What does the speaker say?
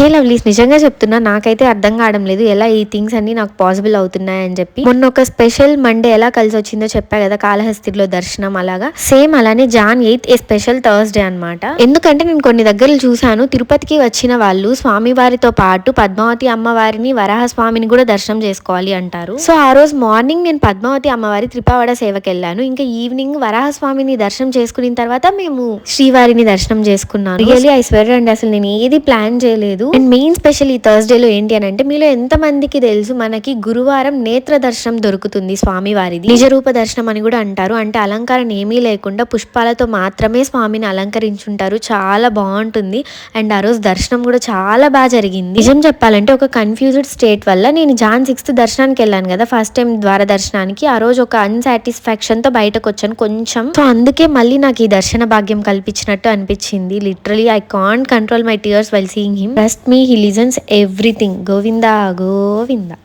హే lovelies, నిజంగా చెప్తున్నా నాకైతే అర్థం కావడం లేదు ఎలా ఈ థింగ్స్ అన్ని నాకు పాసిబుల్ అవుతున్నాయి అని చెప్పి. మొన్న ఒక స్పెషల్ మండే ఎలా కలిసి వచ్చిందో చెప్పా కదా, కాళహస్తిలో దర్శనం. అలాగా సేమ్ అలానే జాన్ 8 ఏ స్పెషల్ థర్స్డే అనమాట. ఎందుకంటే నేను కొన్ని దగ్గరలు చూసాను, తిరుపతికి వచ్చిన వాళ్ళు స్వామి వారితో పాటు పద్మావతి అమ్మవారిని, వరాహ స్వామిని కూడా దర్శనం చేసుకోవాలి అంటారు. సో ఆ రోజు మార్నింగ్ నేను పద్మావతి అమ్మవారి త్రిపావడ సేవకి వెళ్ళాను. ఇంకా ఈవినింగ్ వరాహ స్వామిని దర్శనం చేసుకున్న తర్వాత మేము శ్రీవారిని దర్శనం చేసుకున్నాను. రియల్లీ ఐ స్వేర్ అండి, అసలు నేను ఏది ప్లాన్ చేయలేదు. అండ్ మెయిన్ స్పెషల్ ఈ థర్స్డేలో ఏంటి అని అంటే, మీలో ఎంత మందికి తెలుసు మనకి గురువారం నేత్ర దర్శనం దొరుకుతుంది స్వామి వారిది. నిజరూప దర్శనం అని కూడా అంటారు. అంటే అలంకారం ఏమీ లేకుండా పుష్పాలతో మాత్రమే స్వామిని అలంకరించుంటారు. చాలా బాగుంటుంది. అండ్ ఆ రోజు దర్శనం కూడా చాలా బాగా జరిగింది. నిజం చెప్పాలంటే ఒక కన్ఫ్యూజ్డ్ స్టేట్ వల్ల నేను జాన్ 6 దర్శనానికి వెళ్ళాను కదా ఫస్ట్ టైం ద్వార దర్శనానికి, ఆ రోజు ఒక అన్సాటిస్ఫాక్షన్ తో బయటకు వచ్చాను కొంచెం. సో అందుకే మళ్ళీ నాకు ఈ దర్శన భాగ్యం కల్పించినట్టు అనిపించింది. Literally I can't control my tears while seeing him. Trust me, he listens everything. Govinda, Govinda.